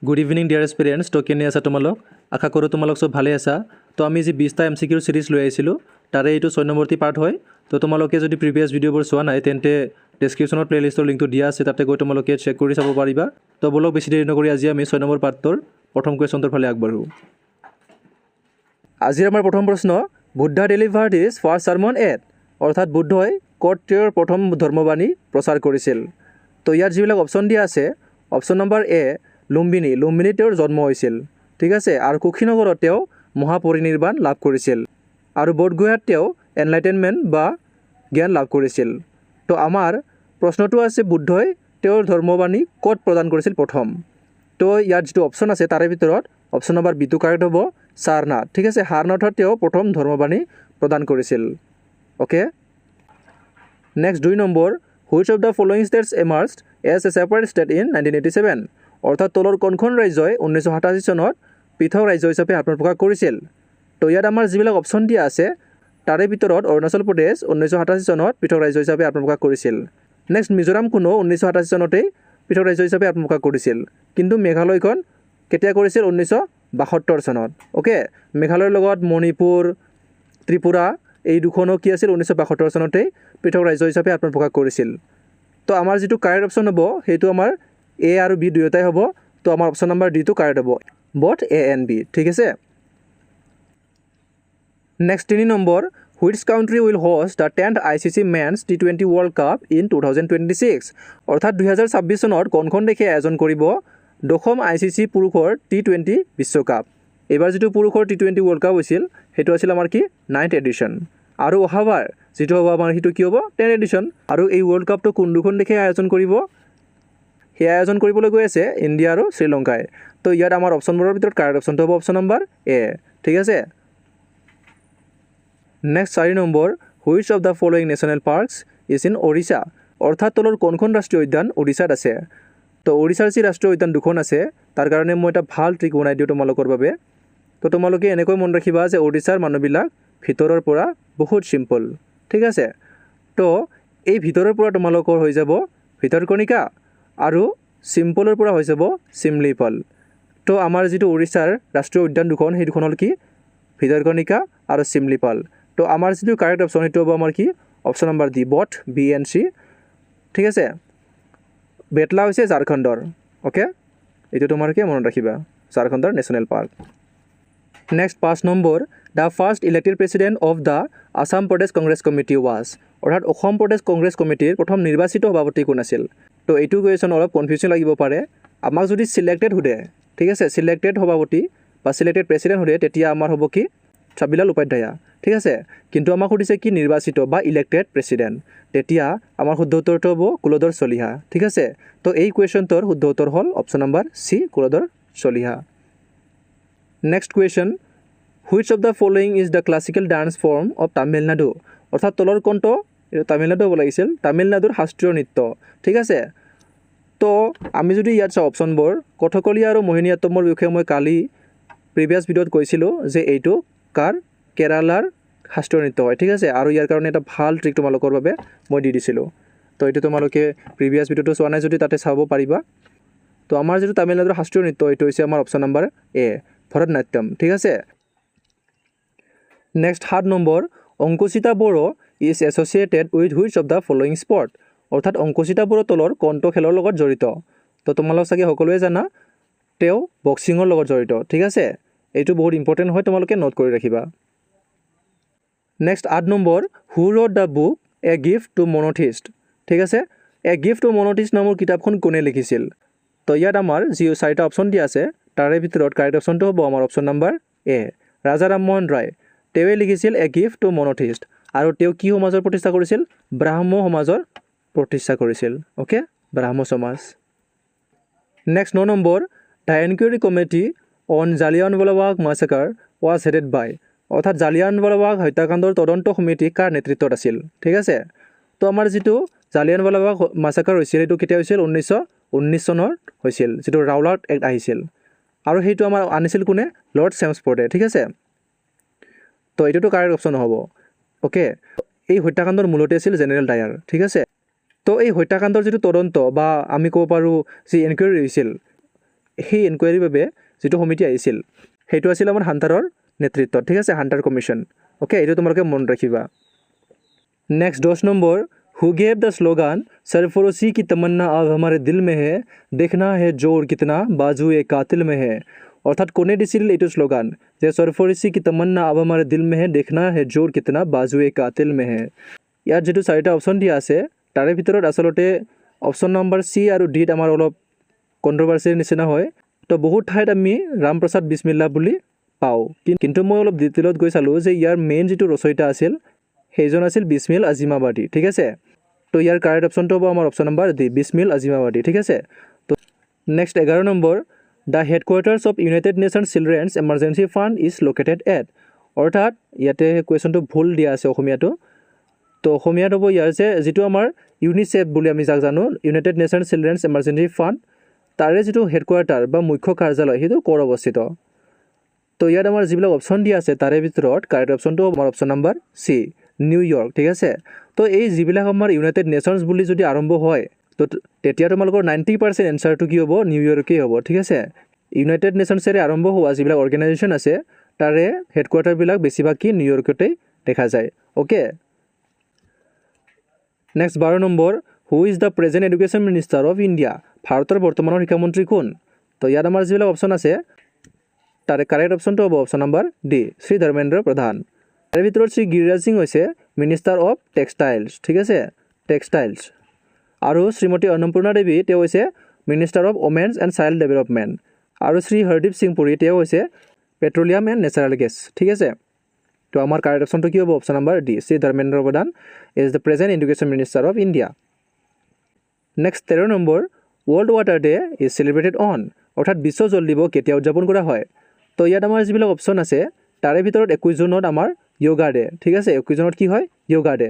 good evening dear experience তো কেনে আছা তোমালোক আশা কৰোঁ তোমালোক চব ভালে আছা তো আমি যি 20টা MCQ সিৰিজ লৈ আহিছিলোঁ তাৰে এইটো 6 নম্বৰটি পাৰ্ট হয় তো তোমালোকে যদি প্ৰিভিয়াছ ভিডিঅ'বোৰ চোৱা নাই তেন্তে ডেছক্ৰিপশ্যনত প্লেলিষ্টৰ লিংকটো দিয়া আছে তাতে গৈ তোমালোকে চেক কৰি চাব পাৰিবা তো বলক বেছি দেৰি নকৰি আজি আমি 6 নম্বৰ পাৰ্টটোৰ প্ৰথম কুৱেশ্যনটোৰ ফালে আগবাঢ়োঁ আজিৰ আমাৰ প্ৰথম প্ৰশ্ন Buddha delivered his first sermon at অৰ্থাৎ বুদ্ধই ক'ত তেওঁৰ প্ৰথম ধৰ্মবাণী প্ৰচাৰ কৰিছিল তো ইয়াত যিবিলাক অপশ্যন দিয়া আছে অপশ্যন নম্বৰ এ লুম্বিনী তেওঁৰ জন্ম হৈছিল ঠিক আছে আৰু কুশীনগৰত তেওঁ মহাপৰিনিৰ্বাণ লাভ কৰিছিল আৰু বোধগয়াত তেওঁ এনলাইটেনমেণ্ট বা জ্ঞান লাভ কৰিছিল তো আমাৰ প্ৰশ্নটো আছে বুদ্ধই তেওঁৰ ধৰ্মবাণী ক'ত প্ৰদান কৰিছিল প্ৰথম তো ইয়াত যিটো অপশ্যন আছে তাৰে ভিতৰত অপশ্যন নম্বৰ বিটো কাৰেক্ট হ'ব সাৰনাথ ঠিক আছে সাৰনাথত তেওঁ প্ৰথম ধৰ্মবাণী প্ৰদান কৰিছিল okay next 2 number which of the following states emerged as a separate state in 1987 অৰ্থাৎ তলৰ কোনখন ৰাজ্যই 1987 চনত পৃথক ৰাজ্য হিচাপে আত্মপ্ৰকাশ কৰিছিল তো ইয়াত আমাৰ যিবিলাক অপশ্যন দিয়া আছে তাৰে ভিতৰত অৰুণাচল প্ৰদেশ 1987 চনত পৃথক ৰাজ্য হিচাপে আত্মপ্ৰকাশ কৰিছিল নেক্সট মিজোৰাম কোনো 1987 চনতেই পৃথক ৰাজ্য হিচাপে আত্মপ্ৰকাশ কৰিছিল কিন্তু মেঘালয়খন কেতিয়া কৰিছিল 1972 চনত ওকে মেঘালয়ৰ লগত মণিপুৰ ত্ৰিপুৰা এই দুখনো কি আছিল 1972 চনতেই পৃথক ৰাজ্য হিচাপে আত্মপ্ৰকাশ কৰিছিল তো আমাৰ যিটো কাৰেক্ট অপশ্যন হ'ব সেইটো আমাৰ এ আৰু বি দুয়োটাই হ'ব তো আমাৰ অপশ্যন নম্বৰ ডিটো কাৰেক্ট হ'ব বথ এ এণ্ড বি ঠিক আছে next 3 number which country will host the 10th ICC men's T20 world cup in 2026 অৰ্থাৎ 2026 চনত কোনখন দেশে আয়োজন কৰিব দশম ICC পুৰুষৰ T20 বিশ্বকাপ এইবাৰ যিটো পুৰুষৰ T20 ৱৰ্ল্ড কাপ হৈছিল সেইটো আছিল আমাৰ কি 9th এডিশ্যন আৰু অহাবাৰ যিটো হ'ব আমাৰ সেইটো কি হ'ব 10th এডিশ্যন আৰু এই ৱৰ্ল্ড কাপটো কোন দুখন দেশে আয়োজন কৰিব সেই আয়োজন কৰিবলৈ গৈ আছে ইণ্ডিয়া আৰু শ্ৰীলংকাই তো ইয়াত আমাৰ অপশ্যনবোৰৰ ভিতৰত কাৰেক্ট অপশ্যনটো হ'ব অপশ্যন নম্বৰ এ ঠিক আছে next 4 number which of the following national parks is in Odisha অৰ্থাৎ তলৰ কোনখন ৰাষ্ট্ৰীয় উদ্যান ওড়িশাত আছে তো ওড়িশাৰ যি ৰাষ্ট্ৰীয় উদ্যান দুখন আছে তাৰ কাৰণে মই এটা ভাল ট্ৰিক বনাই দিওঁ তোমালোকৰ বাবে তো তোমালোকে এনেকৈ মন ৰাখিবা যে ওড়িশাৰ মানুহবিলাক ভিতৰৰ পৰা বহুত চিম্পল ঠিক আছে তো এই ভিতৰৰ পৰা তোমালোকৰ হৈ যাব ভিতৰকণিকা আৰু চিম্পলৰ পৰা হৈ যাব চিমলিপল তো আমাৰ যিটো ওড়িশাৰ ৰাষ্ট্ৰীয় উদ্যান দুখন সেই দুখন হ'ল কি ভিতৰকণিকা আৰু চিমলিপল তো আমাৰ যিটো কাৰেক্ট অপশ্যন সেইটো হ'ব আমাৰ কি option number D both B and C ঠিক আছে বেটলা হৈছে ঝাৰখণ্ডৰ ওকে এইটো তোমালোকে মনত ৰাখিবা ঝাৰখণ্ডৰ national park next 5 number the first elected president of the Assam Pradesh Congress committee was অৰ্থাৎ অসম প্ৰদেশ কংগ্ৰেছ কমিটিৰ প্ৰথম নিৰ্বাচিত সভাপতি কোন আছিল তো এইটো কুৱেশ্যন অলপ কনফিউজন লাগিব পাৰে আমাক যদি চিলেক্টেড সোধে ঠিক আছে চিলেক্টেড সভাপতি বা চিলেক্টেড প্ৰেছিডেণ্ট সোধে তেতিয়া আমাৰ হ'ব কি চাবিলাল উপাধ্যায়া ঠিক আছে কিন্তু আমাক সুধিছে কি নিৰ্বাচিত বা ইলেক্টেড প্ৰেছিডেণ্ট তেতিয়া আমাৰ শুদ্ধ উত্তৰটো হ'ব কুলধৰ চলিহা ঠিক আছে তো এই কুৱেশ্যনটোৰ শুদ্ধ উত্তৰ হ'ল option number C Kuladhar Chaliha next question which of the following is the classical dance form of Tamil Nadu অৰ্থাৎ তলৰ কোনটো এইটো তামিলনাডু হ'ব লাগিছিল তামিলনাডুৰ শাস্ত্ৰীয় নৃত্য ঠিক আছে তো আমি যদি ইয়াত চাওঁ অপশ্যনবোৰ কথকলি আৰু মোহিনী আট্টমৰ বিষয়ে মই কালি প্ৰিভিয়াছ ভিডিঅ'ত কৈছিলোঁ যে এইটো কাৰ কেৰালাৰ শাস্ত্ৰীয় নৃত্য হয় ঠিক আছে আৰু ইয়াৰ কাৰণে এটা ভাল ট্ৰিক তোমালোকৰ বাবে মই দি দিছিলোঁ তো এইটো তোমালোকে প্ৰিভিয়াছ ভিডিঅ'টো চোৱা নাই যদি তাতে চাব পাৰিবা তো আমাৰ যিটো তামিলনাডুৰ শাস্ত্ৰীয় নৃত্য এইটো হৈছে আমাৰ অপশ্যন নম্বৰ এ ভৰতনাট্যম ঠিক আছে next 7 number Ankushita Boro is associated with which of the following sport অৰ্থাৎ অংকুচিতা বড়ো তলৰ কোনটো খেলৰ লগত জড়িত তো তোমালোক চাগে সকলোৱে জানা তেওঁ বক্সিঙৰ লগত জড়িত ঠিক আছে এইটো বহুত ইম্পৰ্টেণ্ট হয় তোমালোকে নোট কৰি ৰাখিবা next 8 number who wrote the book a gift to monotheist ঠিক আছে এ গিফ্ট টু মনথিষ্ট নামৰ কিতাপখন কোনে লিখিছিল তো ইয়াত আমাৰ যি 4টা অপশ্যন দিয়া আছে তাৰে ভিতৰত কাৰেক্ট অপশ্যনটো হ'ব আমাৰ অপশ্যন নম্বৰ এ ৰাজা ৰামমোহন ৰায় তেওঁৱে লিখিছিল এ গিফ্ট টু মনথিষ্ট আৰু তেওঁ কি সমাজৰ প্ৰতিষ্ঠা কৰিছিল ব্ৰাহ্ম সমাজৰ প্ৰতিষ্ঠা কৰিছিল okay Brahmo Samaj next 9 number the enquiry committee on Jallianwala Bagh massacre was headed by অৰ্থাৎ জালিয়ানৱালাবাগ হত্যাকাণ্ডৰ তদন্ত সমিতি কাৰ নেতৃত্বত আছিল ঠিক আছে তো আমাৰ যিটো জালিয়ানৱালাবাগ মাছাকাৰ হৈছিল এইটো কেতিয়া হৈছিল 1919 চনত হৈছিল যিটো ৰাওলাট এক্ট আহিছিল আৰু সেইটো আমাৰ আনিছিল কোনে লৰ্ড চেমছফৰ্ডে ঠিক আছে তো এইটোতো কাৰেক্ট অপশ্যন হ'ব ওকে এই হত্যাকাণ্ডৰ মূলতে আছিল জেনেৰেল ডায়াৰ ঠিক আছে তো এই হত্যাকাণ্ডৰ যিটো তদন্ত বা আমি ক'ব পাৰোঁ যি এনকুৱাৰী হৈছিল সেই এনকুৱাৰীৰ বাবে যিটো সমিতি আহিছিল সেইটো আছিল আমাৰ হাণ্টাৰৰ নেতৃত্বত ঠিক আছে হাণ্টাৰ কমিশ্যন ওকে এইটো তোমালোকে মন ৰাখিবা next 10 number who gave the slogan सरफरोशी की तमन्ना अब हमारे दिल में है देखना है जोर कितना बाजू ए कातिल में है অৰ্থাৎ কোনে দিছিল এইটো শ্লোগান যে सरफरोशी की तमन्ना अब हमारे दिल में है देखना है जोर कितना बाजू ए कातिल में है ইয়াত যেটো চাৰিটা অপচন দিয়া আছে তাৰে ভিতৰত আসলতে অপচন নম্বৰ সি আৰু ডি আমাৰ অলপ কন্ট্ৰভাৰ্চিৰ নিচিনা হয় তো বহুত ঠাইত আমি ৰামপ্ৰসাদ বিছমিল্লা বুলি পাওঁ কিন্তু মই অলপ ডিটেইলত গৈ চালো যে ইয়াৰ মেইন যেটো ৰচয়িতা আছিল সেইজন আছিল বিছমিল আজিমাবাদী ঠিক আছে তো ইয়াৰ কাৰেক্ট অপচনটো হ'ব আমাৰ option number D Bismil Azimabadi ঠিক আছে তো next 11 number the headquarters of United Nations children's emergency fund is located at অৰ্থাৎ ইয়াতে কুৱেশ্যনটো ভুল দিয়া আছে অসমীয়াটো তো অসমীয়াত হ'ব ইয়াৰ যে যেটো আমাৰ ইউনিসেফ বুলি আমি যাক জানো United Nations children's emergency fund তাৰে যেটো হেডকোৱাৰ্টাৰ বা মুখ্য কাৰ্যালয় সেইটো ক'ৰ অৱস্থিত তো ইয়াত আমাৰ যিবিলাক অপচন দিয়া আছে তাৰে ভিতৰত কাৰেক্ট অপচনটো আমাৰ অপচন নম্বৰ সি নিউয়ৰ্ক ঠিক আছে তো এই যিবিলাক আমাৰ ইউনাইটেড নেশ্যনছ বুলি যদি আৰম্ভ হয় তো তেতিয়া তোমালোকৰ 90% এনসাৰটো কি হ'ব নিউয়ৰ্কই হ'ব ঠিক আছে ইউনাইটেড নেশ্যনছৰে আৰম্ভ হোৱা যিবিলাক অৰ্গেনাইজেশ্যন আছে তাৰে হেডকোৱাৰ্টাৰবিলাক বেছিভাগ কি নিউয়ৰ্কতে দেখা যায় okay next 12 number who is the present education minister of India ভাৰতৰ বৰ্তমানৰ শিক্ষামন্ত্ৰী কোন তো ইয়াত আমাৰ যিবিলাক অপচন আছে তাৰে কাৰেক্ট অপচনটো হ'ব option number D Shri Dharmendra প্ৰধান তাৰে ভিতৰত শ্ৰী গিৰিৰাজ সিং হৈছে মিনিষ্টাৰ অফ টেক্সটাইলছ ঠিক আছে টেক্সটাইলছ আৰু শ্ৰীমতী অন্নপূৰ্ণা দেৱী তেওঁ হৈছে minister of women's and child development আৰু শ্ৰী হৰদীপ সিং পুৰী তেওঁ হৈছে পেট্ৰলিয়াম এণ্ড নেচাৰেল গেছ ঠিক আছে তো আমাৰ কাৰেক্ট অপচনটো কি হ'ব option number D Shri Dharmendra Pradhan is the present education minister of India next 13 number world water day is celebrated on অৰ্থাৎ বিশ্ব জল দিৱস কেতিয়া উদযাপন কৰা হয় তো ইয়াত আমাৰ যিবিলাক অপচন আছে তাৰে ভিতৰত 21 জুনত আমাৰ য়োগা ডে ঠিক আছে 21 জুনত কি হয় য়োগা ডে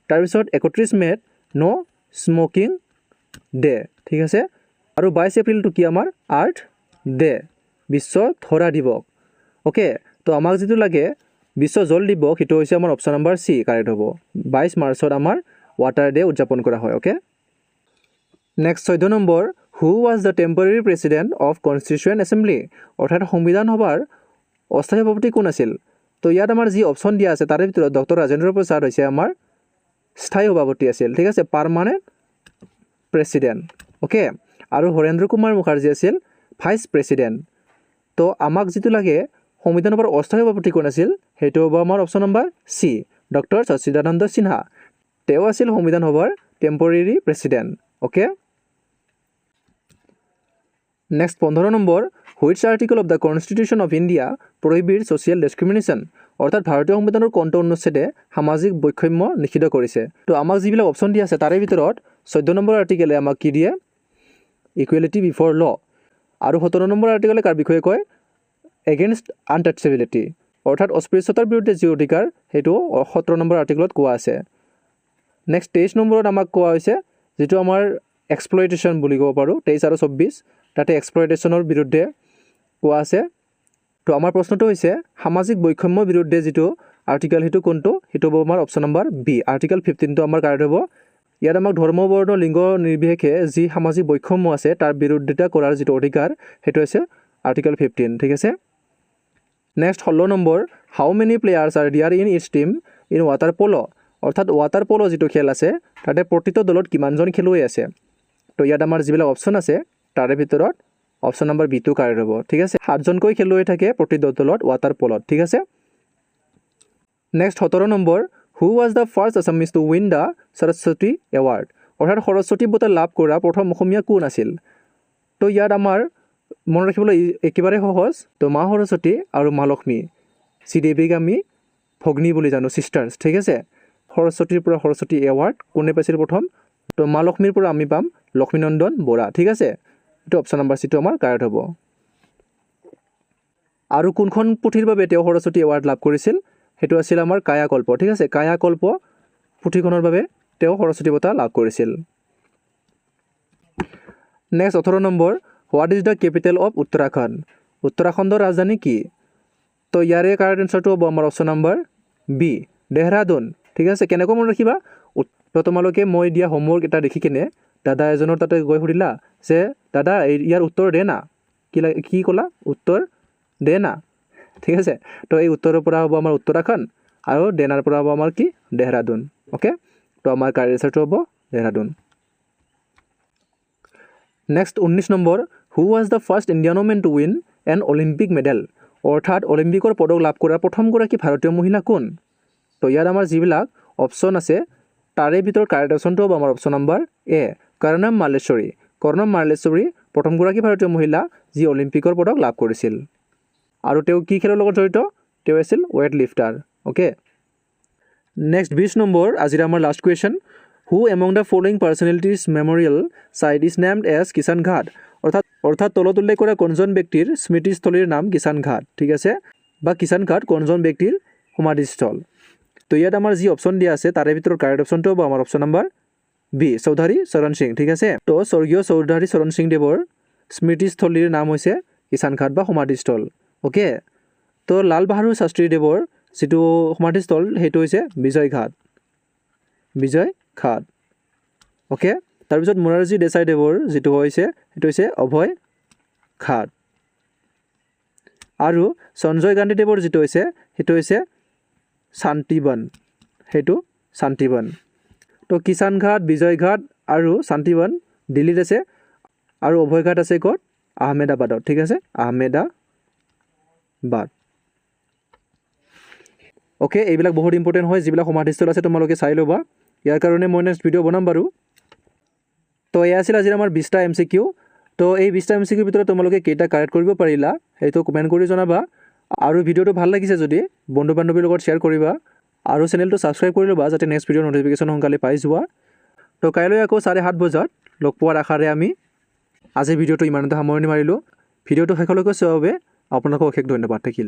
তাৰপিছত 31 মেত নো স্মোকিং ডে ঠিক আছে আৰু 22 এপ্ৰিলটো কি আমাৰ আৰ্থ ডে বিশ্ব ধৰা দিৱস ওকে তো আমাক যেটো লাগে বিশ্ব জল দিৱস সেইটো হৈছে আমাৰ অপচন নম্বৰ সি কাৰেক্ট হ'ব 22 মাৰ্চত আমাৰ ৱাটাৰ ডে উদযাপন কৰা হয় okay next 14 number who was the temporary president of constitution assembly অৰ্থাৎ সংবিধান সভাৰ অস্থায়ী সভাপতি কোন আছিল তো ইয়াত আমাৰ যি অপচন দিয়া আছে তাৰে ভিতৰত ডক্টৰ ৰাজেন্দ্ৰ প্ৰসাদ হৈছে আমাৰ স্থায়ী সভাপতি আছিল ঠিক আছে পাৰ্মানেণ্ট প্ৰেছিডেণ্ট ওকে আৰু হৰেন্দ্ৰ কুমাৰ মুখাৰ্জী আছিল ভাইচ প্ৰেছিডেণ্ট তো আমাক যেটো লাগে সংবিধান সভাৰ অস্থায়ী সভাপতি কোন আছিল সেইটো হ'ব আমাৰ option number C doctor Sachchidananda Sinha তেওঁ আছিল সংবিধান সভাৰ temporary president okay next 15 number which article of the constitution of India prohibit social discrimination অৰ্থাৎ ভাৰতীয় সংবিধানৰ কোনটো অনুচ্ছেদে সামাজিক বৈষম্য নিষিদ্ধ কৰিছে তো আমাক যিবিলাক অপচন দিয়া আছে তাৰে ভিতৰত 14 নম্বৰ আৰ্টিকলে আমাক কি দিয়ে ইকুৱেলিটি বিফৰ ল আৰু 17 নম্বৰ আৰ্টিকলে কাৰ বিষয়ে কয় এগেইনষ্ট আনটাচেবিলিটি অৰ্থাৎ অস্পৃশ্যতাৰ বিৰুদ্ধে যি অধিকাৰ সেইটো 17 নম্বৰ আৰ্টিকলত কোৱা আছে নেক্সট 23 নম্বৰত আমাক কোৱা হৈছে যেটো আমাৰ এক্সপ্লইটেশ্যন বুলি ক'ব পাৰোঁ 23 আৰু 24 তাতে এক্সপ্লইটেশ্যনৰ বিৰুদ্ধে কোৱা আছে তো আমাৰ প্ৰশ্নটো হৈছে সামাজিক বৈষম্যৰ বিৰুদ্ধে যেটো আৰ্টিকল সেইটো কোনটো সেইটো হ'ব আমাৰ অপচন নম্বৰ বি আৰ্টিকল 15 টো আমাৰ কাৰেক্ট হ'ব ইয়াত আমাক ধৰ্ম বৰ্ণ লিংগ নিৰ্বিশেষে যি সামাজিক বৈষম্য আছে তাৰ বিৰুদ্ধিতা কৰাৰ যেটো অধিকাৰ সেইটো হৈছে আৰ্টিকল 15 ঠিক আছে next 16 number how many players are there in its team in water polo' অৰ্থাৎ ৱাটাৰ প'ল' যেটো খেল আছে তাতে প্ৰতিটো দলত কিমানজন খেলুৱৈ আছে তো ইয়াত আমাৰ যিবিলাক অপচন আছে তাৰে ভিতৰত অপচন নম্বৰ বি টো কাৰেক্ট হ'ব ঠিক আছে 7জনকৈ খেলুৱৈ থাকে প্ৰতিটো দলত ৱাটাৰ প'লত ঠিক আছে next 17 number who was the first Assamese to win the Saraswati award অৰ্থাৎ সৰস্বতী বঁটা লাভ কৰা প্ৰথম অসমীয়া কোন আছিল তো ইয়াত আমাৰ মনত ৰাখিবলৈ একেবাৰে সহজ তো মা সৰস্বতী আৰু মা লক্ষ্মী শ্ৰীদেৱীক আমি ভগ্নী বুলি জানো সিষ্টাৰ্ছ ঠিক আছে সৰস্বতীৰ পৰা সৰস্বতী এৱাৰ্ড কোনে পাইছিল প্ৰথম তো মা লক্ষ্মীৰ পৰা আমি পাম লক্ষ্মীনন্দন বৰা ঠিক আছে এইটো অপচন নম্বৰ সি টো আমাৰ কাৰেক্ট হ'ব আৰু কোনখন পুথিৰ বাবে তেওঁ সৰস্বতী এৱাৰ্ড লাভ কৰিছিল সেইটো আছিল আমাৰ কায়াকল্প ঠিক আছে কায়াকল্প পুথিখনৰ বাবে তেওঁ সৰস্বতী বঁটা লাভ কৰিছিল next 18 number what is the capital of Uttarakhand উত্তৰাখণ্ডৰ ৰাজধানী কি তো ইয়াৰে কাৰেক্ট এনসাৰটো হ'ব আমাৰ অপচন নম্বৰ বি দেহৰাদুন ঠিক আছে কেনেকৈ মনত ৰাখিবা তোমালোকে মই দিয়া হোমৱৰ্ক এটা দেখি কিনে দাদা এজনৰ তাতে গৈ সুধিলা যে দাদা ইয়াৰ উত্তৰ দে না কি ক'লা উত্তৰ দেনা ঠিক আছে তো এই উত্তৰৰ পৰা হ'ব আমাৰ উত্তৰাখণ্ড আৰু দেনাৰ পৰা হ'ব আমাৰ কি দেহৰাদুন ওকে তো আমাৰ কাৰেক্ট আনসাৰটো হ'ব Dehradun next 19 number who was the first Indian women to win N Olympic medal অৰ্থাৎ অলিম্পিকৰ পদক লাভ কৰা প্ৰথমগৰাকী ভাৰতীয় মহিলা কোন তো ইয়াত আমাৰ যিবিলাক অপশ্যন আছে তাৰে ভিতৰত কাৰেক্ট অপশ্যনটো হ'ব আমাৰ অপশ্যন নম্বৰ এ কৰ্ণম মাল্লেশ্বৰী প্ৰথমগৰাকী ভাৰতীয় মহিলা যি অলিম্পিকৰ পদক লাভ কৰিছিল আৰু তেওঁ কি খেলৰ লগত জড়িত তেওঁ আছিল weight lifter okay next 20 number আজিৰ আমাৰ last question who among the following personalities memorial site is named as Kisan Ghat অৰ্থাৎ তলত উল্লেখ কৰা কোনজন ব্যক্তিৰ স্মৃতিস্থলীৰ নাম কিষাণ ঘাট ঠিক আছে বা কিষাণ ঘাট কোনজন ব্যক্তিৰ সমাধিস্থল তো ইয়াত আমাৰ যি অপশ্যন দিয়া আছে তাৰে ভিতৰত কাৰেক্ট অপশ্যনটো হ'ব আমাৰ option number B Chaudhary Charan Singh ঠিক আছে তো স্বৰ্গীয় চৌধাৰী চৰণ সিং দেৱৰ স্মৃতিস্থলীৰ নাম হৈছে কিষাণ ঘাট বা সমাধিস্থল ওকে তো লাল বাহাদুৰ শাস্ত্ৰী দেৱৰ যিটো সমাধিস্থল সেইটো হৈছে বিজয় ঘাট ওকে তাৰপিছত মোৰাৰজী দেশাই দেৱৰ যিটো হৈছে সেইটো হৈছে অভয় ঘাট আৰু সঞ্জয় গান্ধী দেৱৰ যিটো হৈছে সেইটো হৈছে শান্তিবন তো কিষাণ ঘাট বিজয় ঘাট আৰু শান্তিবন দিল্লীত আছে আৰু অভয় ঘাট আছে ক'ত আহমেদাবাদত ঠিক আছে আহমেদাবাদ ওকে এইবিলাক বহুত ইম্পৰ্টেণ্ট হয় যিবিলাক সমাধিস্থল আছে তোমালোকে চাই ল'বা ইয়াৰ কাৰণে মই নেক্সট ভিডিঅ' বনাম বাৰু তো এয়া আছিল আজিৰ আমাৰ 20টা MCQ তো এই 20টা MCQ ভিতৰত তোমালোকে কেইটা কাৰেক্ট কৰিব পাৰিলা সেইটো কমেণ্ট কৰি জনাবা আৰু ভিডিঅ'টো ভাল লাগিছে যদি বন্ধু বান্ধৱীৰ লগত শ্বেয়াৰ কৰিবা আৰু চেনেলটো ছাবস্ক্ৰাইব কৰি ল'বা যাতে নেক্সট ভিডিঅ'ৰ নটিফিকেশ্যন সোনকালে পাই যোৱা তো কাইলৈ আকৌ 7:30 বজাত লগ পোৱাৰ আশাৰে আমি আজি ভিডিঅ'টো ইমানতে সামৰণি মাৰিলোঁ ভিডিঅ'টো শেষলৈকে চোৱাৰ বাবে আপোনালোকক অশেষ ধন্যবাদ থাকিল